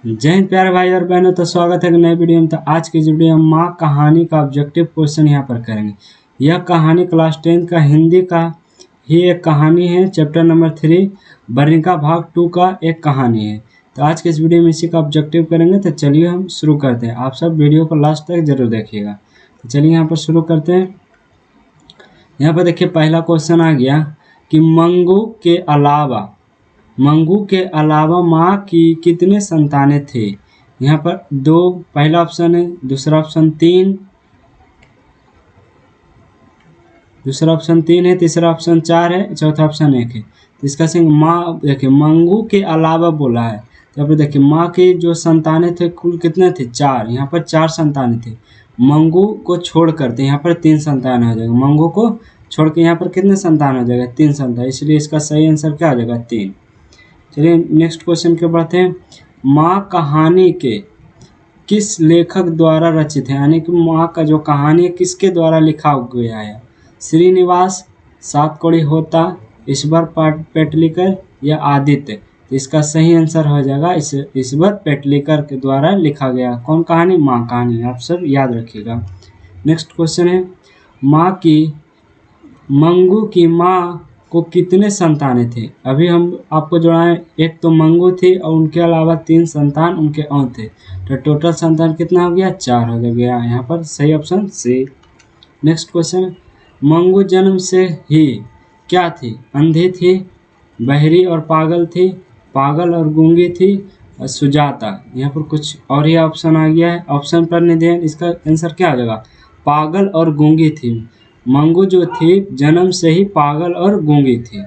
जय हिंद प्यारे भाई और बहनों, तो स्वागत है एक नए वीडियो में। तो आज की इस वीडियो में माँ कहानी का ऑब्जेक्टिव क्वेश्चन यहाँ पर करेंगे। यह कहानी क्लास 10 का हिंदी का ही एक कहानी है। चैप्टर नंबर 3 बर्निका भाग 2 का एक कहानी है। तो आज के इस वीडियो में इसी का ऑब्जेक्टिव करेंगे। तो चलिए हम शुरू करते हैं। आप सब वीडियो को लास्ट तक जरूर देखिएगा। तो चलिए यहाँ पर शुरू करते हैं। यहाँ पर देखिए पहला क्वेश्चन आ गया कि मंगू के अलावा माँ की कितने संतानें थे। यहाँ पर 2 पहला ऑप्शन है, दूसरा ऑप्शन 3 है, तीसरा ऑप्शन 4 है, चौथा ऑप्शन 1 है। तो इसका सही माँ देखिए मंगू के अलावा बोला है। तो यहाँ पर देखिए माँ की जो संतानें थे कुल कितने थे, 4। यहाँ पर 4 संतानें थे। मंगू को छोड़ करते यहाँ पर 3 संतान हो जाएगा। मंगू को छोड़ के यहाँ पर कितने संतान हो जाएगा, 3 संतान। इसलिए इसका सही आंसर क्या हो जाएगा, 3। चलिए नेक्स्ट क्वेश्चन के बढ़ते हैं। माँ कहानी के किस लेखक द्वारा रचित है, यानी कि माँ का जो कहानी है किसके द्वारा लिखा गया है। श्रीनिवास, सातकोड़ी होता, ईश्वर पेटलीकर या आदित्य। तो इसका सही आंसर हो जाएगा ईश्वर पेटलीकर के द्वारा लिखा गया कौन कहानी, माँ कहानी। आप सब याद रखिएगा। नेक्स्ट क्वेश्चन है मंगू की माँ को कितने संतानें थे। अभी हम आपको जोड़ाएं, एक तो मंगू थी और उनके अलावा 3 संतान उनके और थे। तो टोटल संतान कितना हो गया, 4 हो गया। यहाँ पर सही option C. Next question, Mangu जन्म से ही क्या थी, अंधी थी, बहरी और पागल थी, पागल और गूंगी थी, और सुजाता। यहाँ पर कुछ और ही ऑप्शन आ गया है, ऑप्शन पर नहीं ध्यान। इसका आंसर क्या आ जाएगा, पागल और गूंगी थी। मंगू जो थी जन्म से ही पागल और गूंगी थी।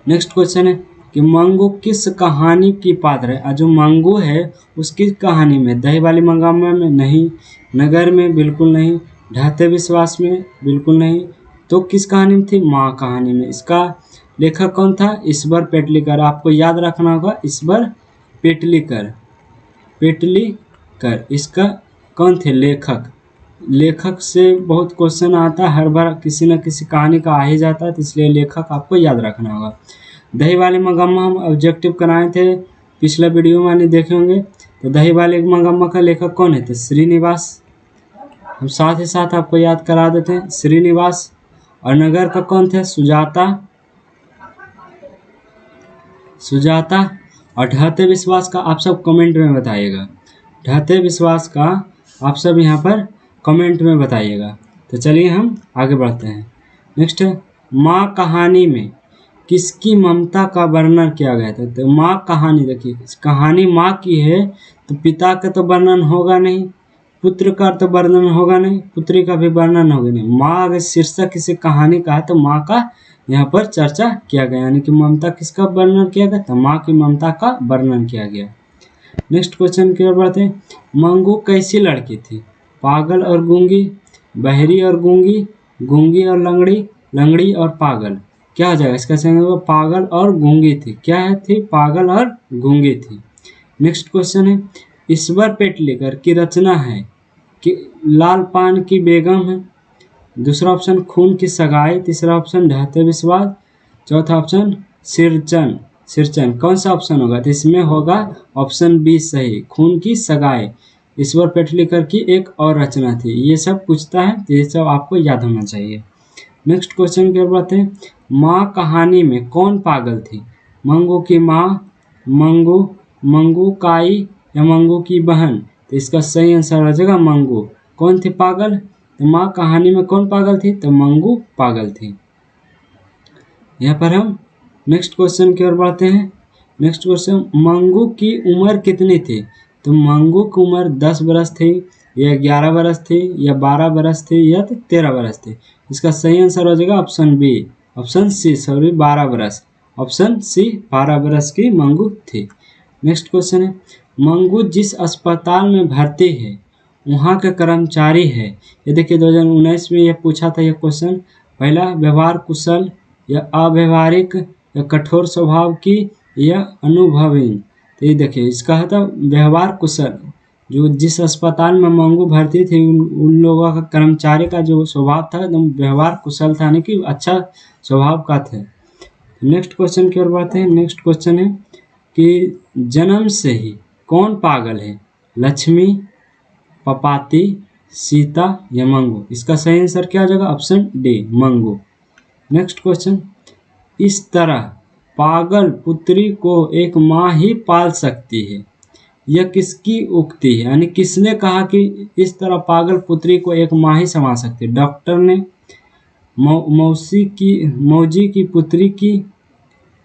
नेक्स्ट क्वेश्चन है कि मंगू किस कहानी की पात्र है। जो मंगू है उसकी कहानी में, दही वाली मंगामा में नहीं, नगर में बिल्कुल नहीं, ढहते विश्वास में बिल्कुल नहीं। तो किस कहानी में थी, माँ कहानी में। इसका लेखक कौन था, ईश्वर पेटलीकर। आपको याद रखना होगा ईश्वर पेटलीकर। इसका कौन थे, लेखक से बहुत क्वेश्चन आता है, हर बार किसी न किसी कहानी का आ ही जाता है। तो इसलिए लेखक आपको याद रखना होगा। दही वाले मंगम्मा हम ऑब्जेक्टिव कराए थे, पिछला वीडियो में नहीं देखे होंगे। तो दही वाले मंगम्मा का लेखक कौन है, तो श्रीनिवास। हम साथ ही साथ आपको याद करा देते हैं, श्रीनिवास। और नगर का कौन थे, सुजाता। और ढहते विश्वास का आप सब कमेंट में बताइएगा। ढहते विश्वास का आप सब यहाँ पर कमेंट में बताइएगा। तो चलिए हम आगे बढ़ते हैं। नेक्स्ट है, माँ कहानी में किसकी ममता का वर्णन किया गया था। तो माँ कहानी देखिए, कहानी माँ की है तो पिता का तो वर्णन होगा नहीं, पुत्र का तो वर्णन होगा नहीं, पुत्री का भी वर्णन होगा नहीं। माँ अगर शीर्षक किसी कहानी का है तो माँ का यहाँ पर चर्चा किया गया, यानी कि ममता किसका वर्णन किया गया, तो माँ की ममता का वर्णन किया गया। नेक्स्ट क्वेश्चन की ओर बढ़ते हैं। मंगू कैसी लड़की थी, पागल और गूंगी, बहरी और गूंगी, गूंगी और लंगड़ी, लंगड़ी और पागल। क्या हो जाएगा इसका सही होगा, पागल और गूंगी थी। क्या है थी, पागल और गूंगी थी। नेक्स्ट क्वेश्चन है, ईश्वर पेटलीकर की रचना है कि लाल पान की बेगम है, दूसरा ऑप्शन खून की सगाई, तीसरा ऑप्शन ढहते विश्वास, चौथा ऑप्शन सिरचन। कौन सा ऑप्शन होगा, तो इसमें होगा ऑप्शन बी सही, खून की सगाई। ईश्वर पेटलीकर की एक और रचना थी। ये सब पूछता है तो ये सब आपको याद होना चाहिए। नेक्स्ट क्वेश्चन की ओर बढ़ते हैं। माँ कहानी में कौन पागल थी, मंगू की माँ, मंगू काई या मंगू की बहन। तो इसका सही आंसर हो जाएगा मंगू। कौन थी पागल, तो माँ कहानी में कौन पागल थी, तो मंगू पागल थी। यहाँ पर हम नेक्स्ट क्वेश्चन की ओर बढ़ते हैं। नेक्स्ट क्वेश्चन, मंगू की उम्र कितनी थी। तो मंगू की उम्र 10 बरस थी, या 11 बरस थी, या 12 बरस थी, या 13 बरस थी। इसका सही आंसर हो जाएगा ऑप्शन सी 12 बरस। ऑप्शन सी 12 बरस की मंगू थी। नेक्स्ट क्वेश्चन है, मंगू जिस अस्पताल में भर्ती है वहाँ के कर्मचारी है। ये देखिए 2019 में ये पूछा था ये क्वेश्चन। पहला, व्यवहार कुशल या अव्यवहारिक या कठोर स्वभाव की या अनुभवहीन। तो ये देखिए इसका है तो व्यवहार कुशल। जो जिस अस्पताल में मंगू भर्ती थी उन लोगों का कर्मचारी का जो स्वभाव था एकदम व्यवहार कुशल था, यानी कि अच्छा स्वभाव का थे। नेक्स्ट क्वेश्चन की ओर बढ़ते हैं। नेक्स्ट क्वेश्चन है, कि जन्म से ही कौन पागल है, लक्ष्मी, पपाती, सीता या मंगू। इसका सही आंसर क्या हो जाएगा, option D Mangu. Next question, इस तरह पागल पुत्री को एक माँ ही पाल सकती है, यह किसकी उक्ति है, यानी किसने कहा कि इस तरह पागल पुत्री को एक माँ ही संभाल सकती है। डॉक्टर ने, मौजी की पुत्री की,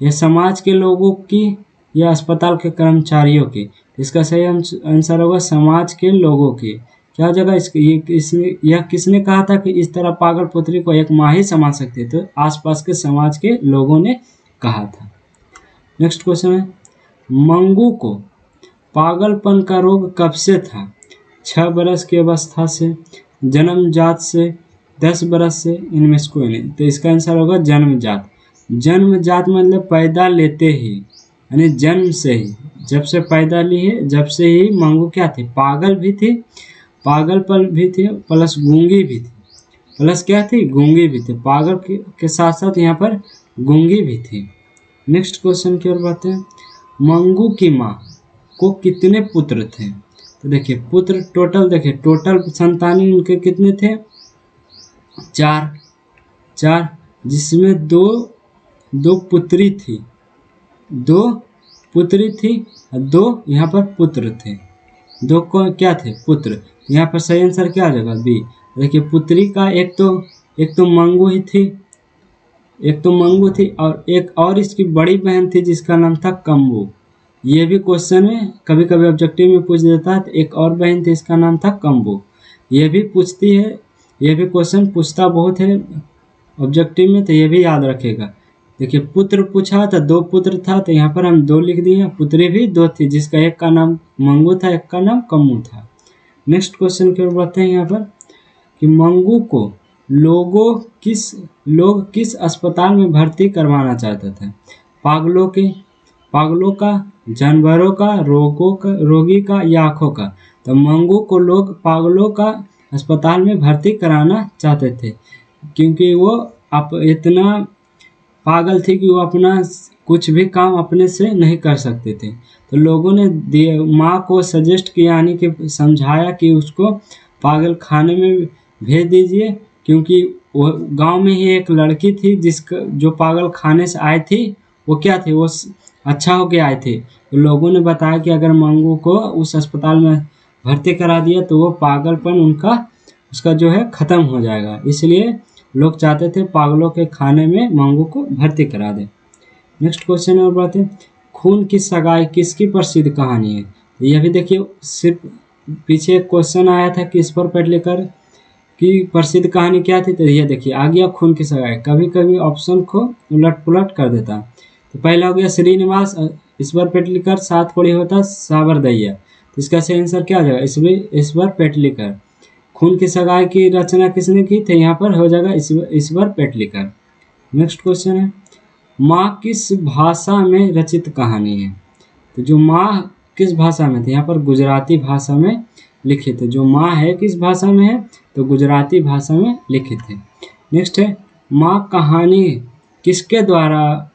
या समाज के लोगों की, या अस्पताल के कर्मचारियों की। इसका सही आंसर होगा समाज के लोगों की। क्या जगह यह किसने कहा था कि इस तरह पागल पुत्री को एक माँ ही संभाल सकती है, तो आसपास के समाज के लोगों ने कहा था। नेक्स्ट क्वेश्चन है, मंगू को पागलपन का रोग कब से था, 6 बरस की अवस्था से, जन्मजात से, 10 बरस से, इनमें से कोई नहीं। तो इसका आंसर होगा जन्मजात। जन्मजात मतलब पैदा लेते ही, यानी जन्म से ही, जब से पैदा ली है, जब से ही मंगू क्या थी, पागल भी थी, पागलपन भी थी, प्लस गूंगी भी थी, प्लस क्या थी, गूंगी भी थी। पागल के साथ साथ यहाँ पर गूंगी भी थी। नेक्स्ट क्वेश्चन की ओर बढ़ते हैं, मंगू की माँ को कितने पुत्र थे। तो देखिए पुत्र टोटल, देखिए टोटल संतानें उनके कितने थे, 4, जिसमें दो पुत्री थी, 2 पुत्री थी और 2 यहाँ पर पुत्र थे। 2 को क्या थे, पुत्र। यहाँ पर सही आंसर क्या आ जाएगा, बी। देखिए पुत्री का एक तो मंगू ही थी, एक तो मंगू थी, और एक और इसकी बड़ी बहन थी जिसका नाम था कम्बू। ये भी क्वेश्चन में कभी कभी ऑब्जेक्टिव में पूछ देता है। तो एक और बहन थी, इसका नाम था कम्बू। ये भी पूछती है, ये भी क्वेश्चन पूछता बहुत है ऑब्जेक्टिव में, तो ये भी याद रखेगा। देखिए पुत्र पूछा था, 2 पुत्र था, तो यहाँ पर हम 2 लिख दिए। पुत्री भी 2 थी, जिसका एक का नाम मंगू था, एक का नाम कम्मू था। नेक्स्ट क्वेश्चन की ओर बढ़ते हैं यहाँ पर, कि मंगू को लोग किस अस्पताल में भर्ती करवाना चाहते थे। पागलों का, जानवरों का, रोगी का, या आँखों का। तो मंगू को लोग पागलों का अस्पताल में भर्ती कराना चाहते थे, क्योंकि वो इतना पागल थी कि वो अपना कुछ भी काम अपने से नहीं कर सकते थे। तो लोगों ने माँ को सजेस्ट किया, यानी कि समझाया कि उसको पागल खाने में भेज दीजिए, क्योंकि वो गांव में ही एक लड़की थी जो पागल खाने से आई थी। वो क्या थी, वो अच्छा होके आई थी। तो लोगों ने बताया कि अगर मंगू को उस अस्पताल में भर्ती करा दिया तो वो पागलपन उसका जो है ख़त्म हो जाएगा। इसलिए लोग चाहते थे पागलों के खाने में मंगू को भर्ती करा दें। नेक्स्ट क्वेश्चन और बात है, खून की सगाई किसकी प्रसिद्ध कहानी है। यह भी देखिए, सिर्फ पीछे एक क्वेश्चन आया था कि ईश्वर पेटलेकर की प्रसिद्ध कहानी क्या थी। तो ये देखिए आ गया खून की सगाई। कभी कभी ऑप्शन को उलट पुलट कर देता। तो पहला हो गया श्रीनिवास ईश्वर पेटलेकर, साथ कोड़ी होता साबरदैया। तो इसका सही आंसर क्या हो जाएगा, ईश्वर पेटलेकर। खून की सगाई की रचना किसने की थी, यहाँ पर हो जाएगा ईश्वर पेटलेकर। नेक्स्ट क्वेश्चन है, माँ किस भाषा में रचित कहानी है। तो जो माँ किस भाषा में थी, यहाँ पर गुजराती भाषा में लिखित है। जो माँ है किस भाषा में है, तो गुजराती भाषा में लिखित है। नेक्स्ट है, माँ कहानी किसके द्वारा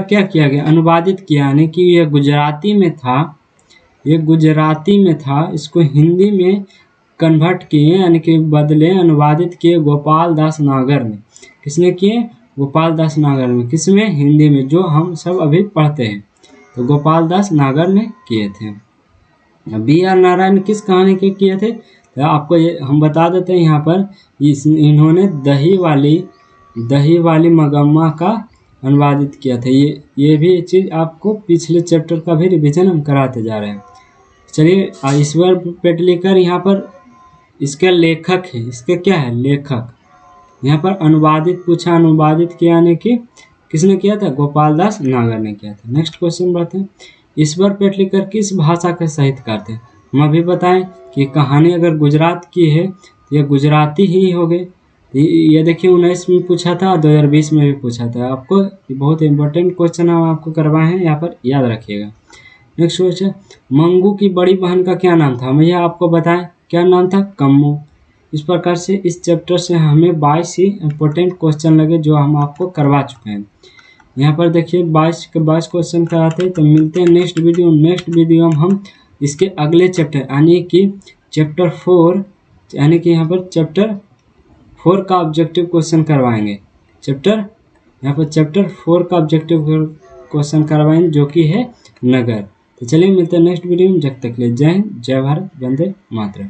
क्या किया गया, अनुवादित किया, यानी कि यह गुजराती में था, इसको हिंदी में कन्वर्ट किए, यानी कि बदले, अनुवादित किए गोपाल दास नागर ने। किसने किए, गोपाल दास नागर ने। किसमें, हिंदी में, जो हम सब अभी पढ़ते हैं। तो गोपाल दास नागर ने किए थे। B.R. नारायण किस कहानी के किए थे, तो आपको हम बता देते हैं यहाँ पर, इन्होंने दही वाली मगम्मा का अनुवादित किया था। ये भी चीज़ आपको पिछले चैप्टर का भी रिवीजन हम कराते जा रहे हैं। चलिए, ईश्वर पेटलेकर यहाँ पर इसके लेखक है, इसके क्या है, लेखक। यहाँ पर अनुवादित पूछा, अनुवादित किया, यानी कि किसने किया था, गोपाल दास नागर ने किया था। नेक्स्ट क्वेश्चन बढ़ते हैं, ईश्वर पेटलेकर किस भाषा के साहित्यकार थे। हम अभी बताएं कि कहानी अगर गुजरात की है तो ये गुजराती ही हो गए। ये देखिए 19 में पूछा था, 2020 में भी पूछा था। आपको बहुत इंपॉर्टेंट क्वेश्चन हम आपको करवाए हैं, यहाँ पर याद रखिएगा। नेक्स्ट क्वेश्चन, मंगू की बड़ी बहन का क्या नाम था, हमें यह आपको बताएं, क्या नाम था, कम्मू। इस प्रकार से इस चैप्टर से हमें 22 ही इंपॉर्टेंट क्वेश्चन लगे जो हम आपको करवा चुके हैं। यहाँ पर देखिए 22 के 22 क्वेश्चन कराते हैं। तो मिलते हैं नेक्स्ट वीडियो में हम इसके अगले चैप्टर यानी कि चैप्टर 4 यानी कि यहाँ पर चैप्टर 4 का ऑब्जेक्टिव क्वेश्चन करवाएंगे। यहाँ पर चैप्टर 4 का ऑब्जेक्टिव क्वेश्चन करवाएंगे जो कि है नगर। तो चलिए मिलते हैं नेक्स्ट वीडियो में, जब तक के लिए जय हिंद, जय भारत, वंदे मातरम।